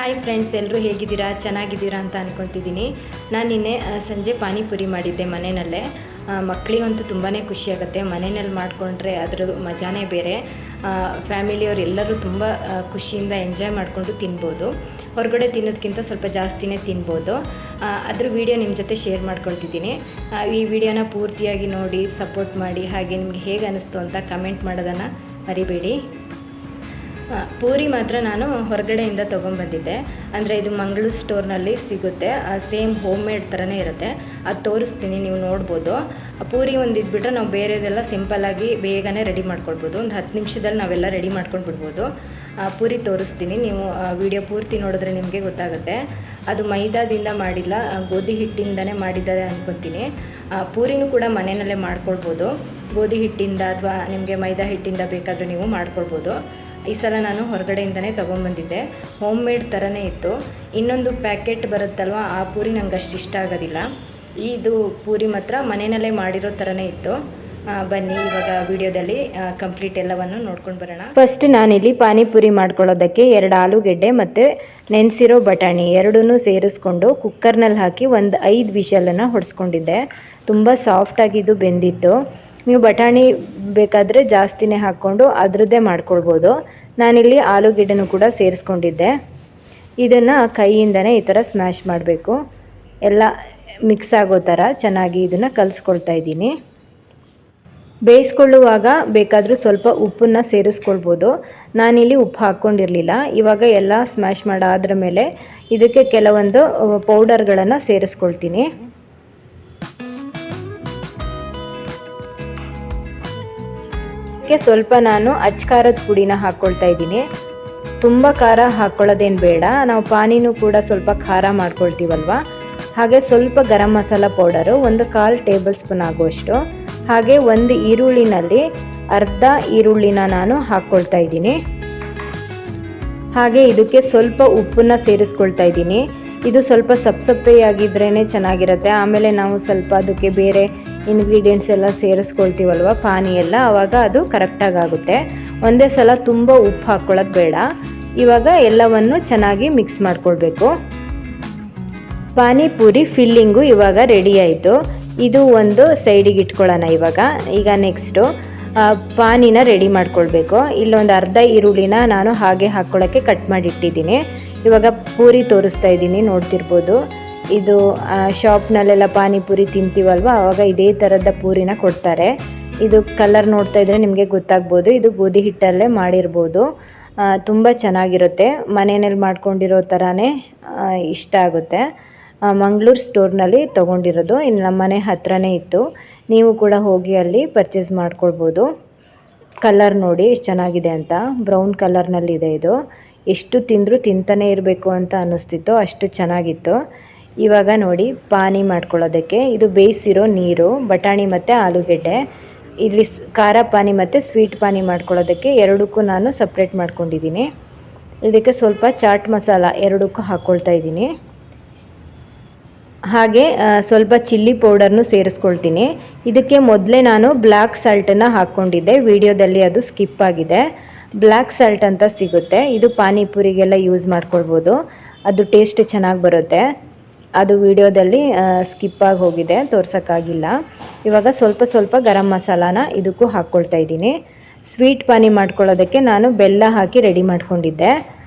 Hi friends, ಎಲ್ಲರೂ ಹೇಗಿದ್ದೀರಾ? ಚೆನ್ನಾಗಿದ್ದೀರಾ ಅಂತ ಅಂದ್ಕೊತಿದ್ದೀನಿ. ನಾನು ನಿನ್ನೆ ಸಂಜೆ ಪಾನಿಪುರಿ ಮಾಡಿದ್ದೆ ಮನೆಯಲ್ಲೇ. ಮಕ್ಕಳಿಗಂತೂ ತುಂಬಾ ಖುಷಿಯಾಗುತ್ತೆ. ಮನೆಯಲ್ಲಿ ಮಾಡಿಕೊಂಡ್ರೆ ಅದರ ಮಜಾನೇ ಬೇರೆ. ಫ್ಯಾಮಿಲಿಯವರು ಎಲ್ಲರೂ ತುಂಬ ಖುಷಿಯಿಂದ ಎಂಜಾಯ್ ಮಾಡಿಕೊಂಡು ತಿನ್ಬೋದು. ಹೊರಗಡೆ ತಿನ್ನೋದಕ್ಕಿಂತ ಸ್ವಲ್ಪ ಜಾಸ್ತಿನೇ ತಿನ್ಬೋದು. ಅದ್ರ ವಿಡಿಯೋ ನಿಮ್ಮ ಜೊತೆ ಶೇರ್ ಮಾಡ್ಕೊಳ್ತಿದ್ದೀನಿ. ಈ ವಿಡಿಯೋನ ಪೂರ್ತಿಯಾಗಿ ನೋಡಿ, ಸಪೋರ್ಟ್ ಮಾಡಿ. ಹಾಗೆ ನಿಮಗೆ ಹೇಗೆ ಅನ್ನಿಸ್ತು ಅಂತ ಕಮೆಂಟ್ ಮಾಡೋದನ್ನು ಮರಿಬೇಡಿ. ಪೂರಿ ಮಾತ್ರ ನಾನು ಹೊರಗಡೆಯಿಂದ ತೊಗೊಂಬಂದಿದ್ದೆ. ಅಂದರೆ ಇದು ಮಂಗಳೂರು ಸ್ಟೋರ್ನಲ್ಲಿ ಸಿಗುತ್ತೆ. ಸೇಮ್ ಹೋಮ್ ಮೇಡ್ ಥರನೇ ಇರುತ್ತೆ. ಅದು ತೋರಿಸ್ತೀನಿ, ನೀವು ನೋಡ್ಬೋದು. ಪೂರಿ ಒಂದು ಇದ್ಬಿಟ್ರೆ ನಾವು ಬೇರೆದೆಲ್ಲ ಸಿಂಪಲ್ಲಾಗಿ ಬೇಗನೆ ರೆಡಿ ಮಾಡ್ಕೊಳ್ಬೋದು. ಒಂದು 10 ನಿಮಿಷದಲ್ಲಿ ನಾವೆಲ್ಲ ರೆಡಿ ಮಾಡ್ಕೊಂಡು ಬಿಡ್ಬೋದು. ಪೂರಿ ತೋರಿಸ್ತೀನಿ, ನೀವು ವಿಡಿಯೋ ಪೂರ್ತಿ ನೋಡಿದ್ರೆ ನಿಮಗೆ ಗೊತ್ತಾಗುತ್ತೆ. ಅದು ಮೈದಾದಿಂದ ಮಾಡಿಲ್ಲ, ಗೋಧಿ ಹಿಟ್ಟಿಂದನೇ ಮಾಡಿದ್ದಾರೆ ಅಂದ್ಕೊತೀನಿ. ಪೂರಿನೂ ಕೂಡ ಮನೆಯಲ್ಲೇ ಮಾಡ್ಕೊಳ್ಬೋದು. ಗೋಧಿ ಹಿಟ್ಟಿಂದ ಅಥವಾ ನಿಮಗೆ ಮೈದಾ ಹಿಟ್ಟಿಂದ ಬೇಕಾದರೂ ನೀವು ಮಾಡ್ಕೊಳ್ಬೋದು. ಈ ಸಲ ನಾನು ಹೊರಗಡೆಯಿಂದನೇ ತೊಗೊಂಬಂದಿದ್ದೆ. ಹೋಮ್ ಮೇಡ್ ಥರನೇ ಇತ್ತು. ಇನ್ನೊಂದು ಪ್ಯಾಕೆಟ್ ಬರುತ್ತಲ್ವ, ಆ ಪೂರಿ ನಂಗೆ ಅಷ್ಟು ಇಷ್ಟ ಆಗೋದಿಲ್ಲ. ಇದು ಪೂರಿ ಮಾತ್ರ ಮನೆಯಲ್ಲೇ ಮಾಡಿರೋ ಥರನೇ ಇತ್ತು. ಬನ್ನಿ ಇವಾಗ ವಿಡಿಯೋದಲ್ಲಿ ಕಂಪ್ಲೀಟ್ ಎಲ್ಲವನ್ನು ನೋಡ್ಕೊಂಡು ಬರೋಣ. ಫಸ್ಟ್ ನಾನಿಲ್ಲಿ ಪಾನಿಪುರಿ ಮಾಡ್ಕೊಳ್ಳೋದಕ್ಕೆ 2 ಆಲೂಗೆಡ್ಡೆ ಮತ್ತು ನೆನೆಸಿರೋ ಬಟಾಣಿ ಎರಡನ್ನೂ ಸೇರಿಸ್ಕೊಂಡು ಕುಕ್ಕರ್ನಲ್ಲಿ ಹಾಕಿ ಒಂದು 5 ವಿಷಲನ್ನು ಹೊಡೆಸ್ಕೊಂಡಿದ್ದೆ. ತುಂಬ ಸಾಫ್ಟಾಗಿದ್ದು ಬೆಂದಿತ್ತು. ನೀವು ಬಟಾಣಿ ಬೇಕಾದರೆ ಜಾಸ್ತಿನೇ ಹಾಕ್ಕೊಂಡು ಅದರದ್ದೇ ಮಾಡ್ಕೊಳ್ಬೋದು. ನಾನಿಲ್ಲಿ ಆಲೂಗೆಡ್ಡೆನೂ ಕೂಡ ಸೇರಿಸ್ಕೊಂಡಿದ್ದೆ. ಇದನ್ನು ಕೈಯಿಂದನೇ ಈ ಥರ ಸ್ಮ್ಯಾಶ್ ಮಾಡಬೇಕು. ಎಲ್ಲ ಮಿಕ್ಸ್ ಆಗೋ ಥರ ಚೆನ್ನಾಗಿ ಇದನ್ನು ಕಲಿಸ್ಕೊಳ್ತಾ ಇದ್ದೀನಿ. ಬೇಯಿಸ್ಕೊಳ್ಳುವಾಗ ಬೇಕಾದರೂ ಸ್ವಲ್ಪ ಉಪ್ಪನ್ನು ಸೇರಿಸ್ಕೊಳ್ಬೋದು. ನಾನಿಲ್ಲಿ ಉಪ್ಪು ಹಾಕ್ಕೊಂಡಿರಲಿಲ್ಲ. ಇವಾಗ ಎಲ್ಲ ಸ್ಮ್ಯಾಶ್ ಮಾಡಾದ್ರ ಮೇಲೆ ಇದಕ್ಕೆ ಕೆಲವೊಂದು ಪೌಡರ್ಗಳನ್ನು ಸೇರಿಸ್ಕೊಳ್ತೀನಿ. ಸ್ವಲ್ಪ ನಾನು ಅಚ್ಕಾರದ ಪುಡಿನ ಹಾಕ್ಕೊಳ್ತಾ ಇದ್ದೀನಿ. ತುಂಬ ಖಾರ ಹಾಕ್ಕೊಳ್ಳೋದೇನು ಬೇಡ. ನಾವು ಪಾನಿನೂ ಕೂಡ ಸ್ವಲ್ಪ ಖಾರ ಮಾಡ್ಕೊಳ್ತೀವಲ್ವ. ಹಾಗೆ ಸ್ವಲ್ಪ garam masala powder 1/4 table spoon ಆಗುವಷ್ಟು. ಹಾಗೆ ಒಂದು ಈರುಳ್ಳಿನಲ್ಲಿ ಅರ್ಧ ಈರುಳ್ಳಿನ ನಾನು ಹಾಕ್ಕೊಳ್ತಾ ಇದ್ದೀನಿ. ಹಾಗೆ ಇದಕ್ಕೆ ಸ್ವಲ್ಪ ಉಪ್ಪನ್ನು ಸೇರಿಸ್ಕೊಳ್ತಾ ಇದ್ದೀನಿ. ಇದು ಸ್ವಲ್ಪ ಸಪ್ಪೆಯಾಗಿದ್ರೇ ಚೆನ್ನಾಗಿರುತ್ತೆ. ಆಮೇಲೆ ನಾವು ಸ್ವಲ್ಪ ಅದಕ್ಕೆ ಬೇರೆ ಇಂಗ್ರೀಡಿಯೆಂಟ್ಸ್ ಎಲ್ಲ ಸೇರಿಸ್ಕೊಳ್ತೀವಲ್ವ, ಪಾನಿ ಎಲ್ಲ, ಆವಾಗ ಅದು ಕರೆಕ್ಟಾಗಿ ಆಗುತ್ತೆ. ಒಂದೇ ಸಲ ತುಂಬ ಉಪ್ಪು ಹಾಕ್ಕೊಳ್ಳೋದು ಬೇಡ. ಇವಾಗ ಎಲ್ಲವನ್ನು ಚೆನ್ನಾಗಿ ಮಿಕ್ಸ್ ಮಾಡ್ಕೊಳ್ಬೇಕು. ಪಾನಿಪುರಿ ಫಿಲ್ಲಿಂಗು ಇವಾಗ ರೆಡಿ ಆಯಿತು. ಇದು ಒಂದು ಸೈಡಿಗೆ ಇಟ್ಕೊಳ್ಳೋಣ. ಈಗ ನೆಕ್ಸ್ಟು ಪಾನಿನ ರೆಡಿ ಮಾಡ್ಕೊಳ್ಬೇಕು. ಇಲ್ಲೊಂದು ಅರ್ಧ ಈರುಳ್ಳಿನ ನಾನು ಹಾಗೆ ಹಾಕ್ಕೊಳ್ಳೋಕ್ಕೆ ಕಟ್ ಮಾಡಿ ಇಟ್ಟಿದ್ದೀನಿ. ಇವಾಗ ಪೂರಿ ತೋರಿಸ್ತಾ ಇದ್ದೀನಿ, ನೋಡ್ತಿರ್ಬೋದು. ಇದು ಶಾಪ್ನಲ್ಲೆಲ್ಲ ಪಾನಿಪುರಿ ತಿಂತೀವಲ್ವ, ಆವಾಗ ಇದೇ ಥರದ ಪೂರಿನ ಕೊಡ್ತಾರೆ. ಇದು ಕಲರ್ ನೋಡ್ತಾ ಇದ್ರೆ ನಿಮಗೆ ಗೊತ್ತಾಗ್ಬೋದು. ಇದು ಗೋಧಿ ಹಿಟ್ಟಲ್ಲೇ ಮಾಡಿರ್ಬೋದು. ತುಂಬ ಚೆನ್ನಾಗಿರುತ್ತೆ. ಮನೆಯಲ್ಲಿ ಮಾಡ್ಕೊಂಡಿರೋ ಥರನೇ ಇಷ್ಟ ಆಗುತ್ತೆ. ಮಂಗಳೂರು ಸ್ಟೋರ್ನಲ್ಲಿ ತೊಗೊಂಡಿರೋದು. ಇನ್ನು ನಮ್ಮ ಮನೆ ಹತ್ರನೇ ಇತ್ತು. ನೀವು ಕೂಡ ಹೋಗಿ ಅಲ್ಲಿ ಪರ್ಚೇಸ್ ಮಾಡ್ಕೊಳ್ಬೋದು. ಕಲರ್ ನೋಡಿ ಎಷ್ಟು ಚೆನ್ನಾಗಿದೆ ಅಂತ. ಬ್ರೌನ್ ಕಲರ್ನಲ್ಲಿದೆ ಇದು. ಎಷ್ಟು ತಿಂದರೂ ತಿಂತಾನೆ ಇರಬೇಕು ಅಂತ ಅನ್ನಿಸ್ತಿತ್ತು, ಅಷ್ಟು ಚೆನ್ನಾಗಿತ್ತು. ಇವಾಗ ನೋಡಿ ಪಾನಿ ಮಾಡ್ಕೊಳ್ಳೋದಕ್ಕೆ ಇದು ಬೇಯಿಸಿರೋ ನೀರು, ಬಟಾಣಿ ಮತ್ತು ಆಲೂಗೆಡ್ಡೆ. ಇಲ್ಲಿ ಖಾರ ಪಾನಿ ಮತ್ತು ಸ್ವೀಟ್ ಪಾನಿ ಮಾಡ್ಕೊಳ್ಳೋದಕ್ಕೆ ಎರಡಕ್ಕೂ ನಾನು ಸಪ್ರೇಟ್ ಮಾಡ್ಕೊಂಡಿದ್ದೀನಿ. ಇದಕ್ಕೆ ಸ್ವಲ್ಪ ಚಾಟ್ ಮಸಾಲ ಎರಡಕ್ಕೂ ಹಾಕ್ಕೊಳ್ತಾ ಇದ್ದೀನಿ. ಹಾಗೆ ಸ್ವಲ್ಪ ಚಿಲ್ಲಿ ಪೌಡರ್ನು ಸೇರಿಸ್ಕೊಳ್ತೀನಿ. ಇದಕ್ಕೆ ಮೊದಲೇ ನಾನು ಬ್ಲ್ಯಾಕ್ ಸಾಲ್ಟನ್ನು ಹಾಕ್ಕೊಂಡಿದ್ದೆ. ವಿಡಿಯೋದಲ್ಲಿ ಅದು ಸ್ಕಿಪ್ ಆಗಿದೆ. ಬ್ಲ್ಯಾಕ್ ಸಾಲ್ಟ್ ಅಂತ ಸಿಗುತ್ತೆ. ಇದು ಪಾನಿಪುರಿಗೆಲ್ಲ ಯೂಸ್ ಮಾಡ್ಕೊಳ್ಬೋದು. ಅದು ಟೇಸ್ಟ್ ಚೆನ್ನಾಗಿ ಬರುತ್ತೆ. ಅದು ವಿಡಿಯೋದಲ್ಲಿ ಸ್ಕಿಪ್ ಆಗಿ ಹೋಗಿದೆ, ತೋರ್ಸೋಕ್ಕಾಗಿಲ್ಲ. ಇವಾಗ ಸ್ವಲ್ಪ ಗರಂ ಮಸಾಲಾನ ಇದಕ್ಕೂ ಹಾಕ್ಕೊಳ್ತಾ ಇದ್ದೀನಿ. ಸ್ವೀಟ್ ಪಾನಿ ಮಾಡ್ಕೊಳ್ಳೋದಕ್ಕೆ ನಾನು ಬೆಲ್ಲ ಹಾಕಿ ರೆಡಿ ಮಾಡ್ಕೊಂಡಿದ್ದೆ.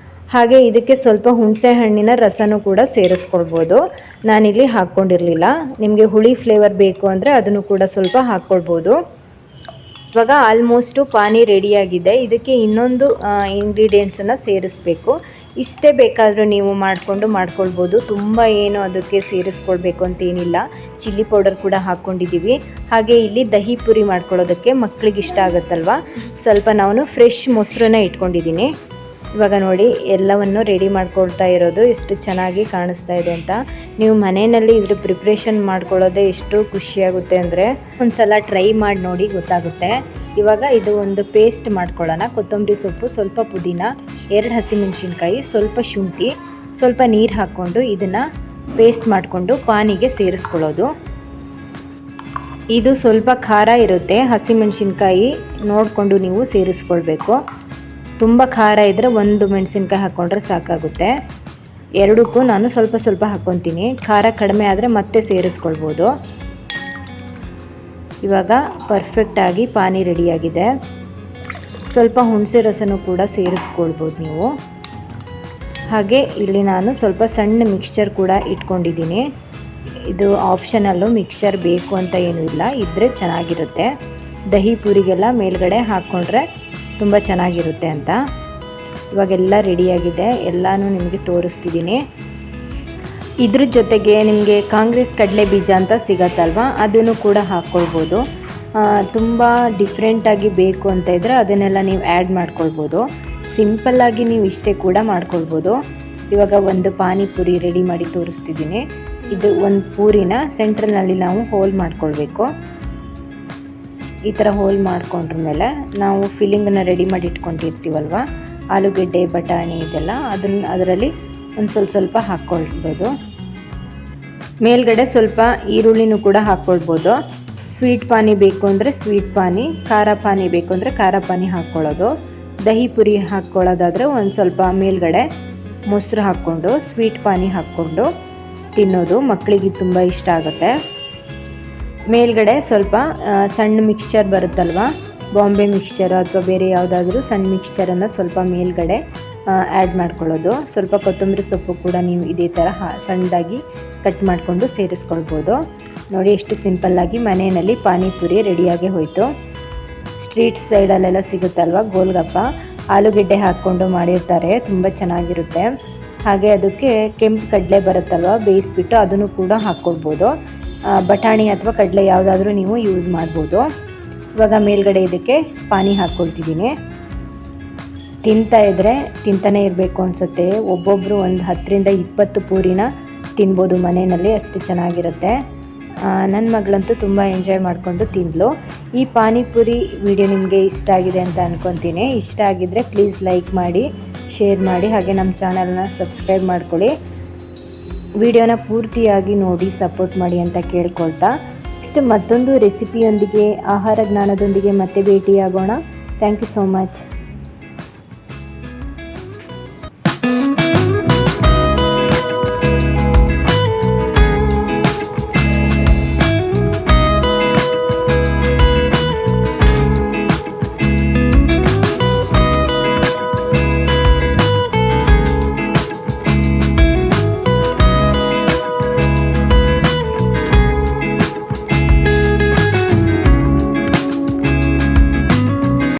ಹಾಗೆ ಇದಕ್ಕೆ ಸ್ವಲ್ಪ ಹುಣಸೆ ಹಣ್ಣಿನ ರಸನೂ ಕೂಡ ಸೇರಿಸ್ಕೊಳ್ಬೋದು. ನಾನಿಲ್ಲಿ ಹಾಕ್ಕೊಂಡಿರಲಿಲ್ಲ. ನಿಮಗೆ ಹುಳಿ ಫ್ಲೇವರ್ ಬೇಕು ಅಂದರೆ ಅದನ್ನು ಕೂಡ ಸ್ವಲ್ಪ ಹಾಕ್ಕೊಳ್ಬೋದು. ಇವಾಗ ಆಲ್ಮೋಸ್ಟು ಪಾನಿ ರೆಡಿಯಾಗಿದೆ. ಇದಕ್ಕೆ ಇನ್ನೊಂದು ಇಂಗ್ರೀಡಿಯೆಂಟ್ಸನ್ನು ಸೇರಿಸ್ಬೇಕು. ಇಷ್ಟೇ ಬೇಕಾದರೂ ನೀವು ಮಾಡ್ಕೊಳ್ಬೋದು. ತುಂಬ ಏನು ಅದಕ್ಕೆ ಸೇರಿಸ್ಕೊಳ್ಬೇಕು ಅಂತೇನಿಲ್ಲ. ಚಿಲ್ಲಿ ಪೌಡರ್ ಕೂಡ ಹಾಕ್ಕೊಂಡಿದ್ದೀವಿ. ಹಾಗೆ ಇಲ್ಲಿ ದಹಿ ಪುರಿ ಮಾಡ್ಕೊಳ್ಳೋದಕ್ಕೆ ಮಕ್ಕಳಿಗೆ ಇಷ್ಟ ಆಗುತ್ತಲ್ವ, ಸ್ವಲ್ಪ ನಾನು ಫ್ರೆಶ್ ಮೊಸರನ್ನ ಇಟ್ಕೊಂಡಿದ್ದೀನಿ. ಇವಾಗ ನೋಡಿ ಎಲ್ಲವನ್ನು ರೆಡಿ ಮಾಡ್ಕೊಳ್ತಾ ಇರೋದು ಎಷ್ಟು ಚೆನ್ನಾಗಿ ಕಾಣಿಸ್ತಾ ಇದೆ ಅಂತ. ನೀವು ಮನೆಯಲ್ಲಿ ಇದ್ರ ಪ್ರಿಪ್ರೇಷನ್ ಮಾಡ್ಕೊಳ್ಳೋದೇ ಎಷ್ಟು ಖುಷಿಯಾಗುತ್ತೆ ಅಂದರೆ ಒಂದು ಸಲ ಟ್ರೈ ಮಾಡಿ ನೋಡಿ, ಗೊತ್ತಾಗುತ್ತೆ. ಇವಾಗ ಇದು ಒಂದು ಪೇಸ್ಟ್ ಮಾಡ್ಕೊಳ್ಳೋಣ. ಕೊತ್ತಂಬರಿ ಸೊಪ್ಪು, ಸ್ವಲ್ಪ ಪುದೀನ, 2 ಹಸಿಮೆಣಸಿನ್ಕಾಯಿ, ಸ್ವಲ್ಪ ಶುಂಠಿ, ಸ್ವಲ್ಪ ನೀರು ಹಾಕ್ಕೊಂಡು ಇದನ್ನು ಪೇಸ್ಟ್ ಮಾಡಿಕೊಂಡು ಪಾನಿಗೆ ಸೇರಿಸ್ಕೊಳ್ಳೋದು. ಇದು ಸ್ವಲ್ಪ ಖಾರ ಇರುತ್ತೆ. ಹಸಿಮೆಣಸಿನ್ಕಾಯಿ ನೋಡಿಕೊಂಡು ನೀವು ಸೇರಿಸ್ಕೊಳ್ಬೇಕು. ತುಂಬ ಖಾರ ಇದ್ದರೆ 1 ಮೆಣಸಿನ್ಕಾಯಿ ಹಾಕ್ಕೊಂಡ್ರೆ ಸಾಕಾಗುತ್ತೆ. ಎರಡಕ್ಕೂ ನಾನು ಸ್ವಲ್ಪ ಸ್ವಲ್ಪ ಹಾಕ್ಕೊತೀನಿ. ಖಾರ ಕಡಿಮೆ ಆದರೆ ಮತ್ತೆ ಸೇರಿಸ್ಕೊಳ್ಬೋದು. ಇವಾಗ ಪರ್ಫೆಕ್ಟಾಗಿ ಪಾನಿ ರೆಡಿಯಾಗಿದೆ. ಸ್ವಲ್ಪ ಹುಣಸೆ ರಸನೂ ಕೂಡ ಸೇರಿಸ್ಕೊಳ್ಬೋದು ನೀವು. ಹಾಗೆ ಇಲ್ಲಿ ನಾನು ಸ್ವಲ್ಪ ಸಣ್ಣ ಮಿಕ್ಸ್ಚರ್ ಕೂಡ ಇಟ್ಕೊಂಡಿದ್ದೀನಿ. ಇದು ಆಪ್ಷನಲ್ಲು, ಮಿಕ್ಸ್ಚರ್ ಬೇಕು ಅಂತ ಏನೂ ಇಲ್ಲ, ಇದ್ದರೆ ಚೆನ್ನಾಗಿರುತ್ತೆ. ದಹಿ ಪೂರಿಗೆಲ್ಲ ಮೇಲ್ಗಡೆ ಹಾಕ್ಕೊಂಡ್ರೆ ತುಂಬ ಚೆನ್ನಾಗಿರುತ್ತೆ ಅಂತ. ಇವಾಗೆಲ್ಲ ರೆಡಿಯಾಗಿದೆ, ಎಲ್ಲನೂ ನಿಮಗೆ ತೋರಿಸ್ತಿದ್ದೀನಿ. ಇದ್ರ ಜೊತೆಗೆ ನಿಮಗೆ ಕಾಂಗ್ರೆಸ್ ಕಡಲೆ ಬೀಜ ಅಂತ ಸಿಗತ್ತಲ್ವ, ಅದನ್ನು ಕೂಡ ಹಾಕ್ಕೊಳ್ಬೋದು. ತುಂಬ ಡಿಫ್ರೆಂಟಾಗಿ ಬೇಕು ಅಂತ ಇದ್ದರೆ ಅದನ್ನೆಲ್ಲ ನೀವು ಆ್ಯಡ್ ಮಾಡ್ಕೊಳ್ಬೋದು. ಸಿಂಪಲ್ಲಾಗಿ ನೀವು ಇಷ್ಟೇ ಕೂಡ ಮಾಡ್ಕೊಳ್ಬೋದು. ಇವಾಗ ಒಂದು ಪಾನಿಪುರಿ ರೆಡಿ ಮಾಡಿ ತೋರಿಸ್ತಿದ್ದೀನಿ. ಇದು ಒಂದು ಪೂರಿನ ಸೆಂಟ್ರಲ್ನಲ್ಲಿ ನಾವು ಹೋಲ್ ಮಾಡ್ಕೊಳ್ಬೇಕು. ಈ ಥರ ಹೋಲ್ ಮಾಡ್ಕೊಂಡ್ರ ಮೇಲೆ ನಾವು ಫಿಲ್ಲಿಂಗನ್ನು ರೆಡಿ ಮಾಡಿ ಇಟ್ಕೊಂಡಿರ್ತೀವಲ್ವ, ಆಲೂಗೆಡ್ಡೆ, ಬಟಾಣಿ ಇದೆಲ್ಲ ಅದರಲ್ಲಿ ಒಂದು ಸ್ವಲ್ಪ ಹಾಕ್ಕೊಳ್ಬೋದು. ಮೇಲ್ಗಡೆ ಸ್ವಲ್ಪ ಈರುಳ್ಳಿನೂ ಕೂಡ ಹಾಕ್ಕೊಳ್ಬೋದು. ಸ್ವೀಟ್ ಪಾನಿ ಬೇಕು ಅಂದರೆ ಸ್ವೀಟ್ ಪಾನಿ, ಖಾರ ಪಾನಿ ಬೇಕು ಅಂದರೆ ಖಾರ ಪಾನಿ ಹಾಕ್ಕೊಳ್ಳೋದು. ದಹಿ ಪುರಿ ಹಾಕ್ಕೊಳ್ಳೋದಾದರೆ ಒಂದು ಸ್ವಲ್ಪ ಮೇಲ್ಗಡೆ ಮೊಸರು ಹಾಕ್ಕೊಂಡು ಸ್ವೀಟ್ ಪಾನಿ ಹಾಕ್ಕೊಂಡು ತಿನ್ನೋದು ಮಕ್ಕಳಿಗೆ ತುಂಬ ಇಷ್ಟ ಆಗುತ್ತೆ. ಮೇಲ್ಗಡೆ ಸ್ವಲ್ಪ ಸಣ್ಣ ಮಿಕ್ಸ್ಚರ್ ಬರುತ್ತಲ್ವ, ಬಾಂಬೆ ಮಿಕ್ಸ್ಚರ್ ಅಥವಾ ಬೇರೆ ಯಾವುದಾದ್ರೂ ಸಣ್ಣ ಮಿಕ್ಸ್ಚರನ್ನು ಸ್ವಲ್ಪ ಮೇಲ್ಗಡೆ ಆ್ಯಡ್ ಮಾಡ್ಕೊಳ್ಳೋದು. ಸ್ವಲ್ಪ ಕೊತ್ತಂಬರಿ ಸೊಪ್ಪು ಕೂಡ ನೀವು ಇದೇ ಥರ ಸಣ್ಣದಾಗಿ ಕಟ್ ಮಾಡಿಕೊಂಡು ಸೇರಿಸ್ಕೊಳ್ಬೋದು. ನೋಡಿ ಎಷ್ಟು ಸಿಂಪಲ್ಲಾಗಿ ಮನೆಯಲ್ಲಿ ಪಾನಿಪುರಿ ರೆಡಿಯಾಗಿ ಹೋಯಿತು. ಸ್ಟ್ರೀಟ್ ಸೈಡಲ್ಲೆಲ್ಲ ಸಿಗುತ್ತಲ್ವ ಗೋಲ್ಗಪ್ಪ, ಆಲೂಗೆಡ್ಡೆ ಹಾಕ್ಕೊಂಡು ಮಾಡಿರ್ತಾರೆ, ತುಂಬ ಚೆನ್ನಾಗಿರುತ್ತೆ. ಹಾಗೆ ಅದಕ್ಕೆ ಕೆಂಪು ಕಡಲೆ ಬರುತ್ತಲ್ವ, ಬೇಯಿಸ್ಬಿಟ್ಟು ಅದನ್ನು ಕೂಡ ಹಾಕ್ಕೊಳ್ಬೋದು. ಬಟಾಣಿ ಅಥವಾ ಕಡಲೆ ಯಾವುದಾದ್ರೂ ನೀವು ಯೂಸ್ ಮಾಡ್ಬೋದು. ಇವಾಗ ಮೇಲ್ಗಡೆ ಇದಕ್ಕೆ ಪಾನಿ ಹಾಕ್ಕೊಳ್ತಿದ್ದೀನಿ. ತಿಂತಾ ಇದ್ದರೆ ತಿಂತಾನೇ ಇರಬೇಕು ಅನಿಸುತ್ತೆ. ಒಬ್ಬೊಬ್ಬರು ಒಂದು 10ರಿಂದ 20 ಪೂರಿನ ತಿನ್ಬೋದು ಮನೆಯಲ್ಲಿ, ಅಷ್ಟು ಚೆನ್ನಾಗಿರುತ್ತೆ. ನನ್ನ ಮಗಳಂತೂ ತುಂಬ ಎಂಜಾಯ್ ಮಾಡಿಕೊಂಡು ತಿಂದಳು. ಈ ಪಾನಿಪುರಿ ವಿಡಿಯೋ ನಿಮಗೆ ಇಷ್ಟ ಆಗಿದೆ ಅಂತ ಅಂದ್ಕೊತೀನಿ. ಇಷ್ಟ ಆಗಿದ್ದರೆ ಪ್ಲೀಸ್ ಲೈಕ್ ಮಾಡಿ, ಶೇರ್ ಮಾಡಿ, ಹಾಗೆ ನಮ್ಮ ಚಾನಲ್ನ ಸಬ್ಸ್ಕ್ರೈಬ್ ಮಾಡ್ಕೊಳ್ಳಿ. ವಿಡಿಯೋನ ಪೂರ್ತಿಯಾಗಿ ನೋಡಿ ಸಪೋರ್ಟ್ ಮಾಡಿ ಅಂತ ಕೇಳ್ಕೊಳ್ತಾ, ನೆಕ್ಸ್ಟ್ ಮತ್ತೊಂದು ರೆಸಿಪಿಯೊಂದಿಗೆ, ಆಹಾರ ಜ್ಞಾನದೊಂದಿಗೆ ಮತ್ತೆ ಭೇಟಿಯಾಗೋಣ. Thank you so much.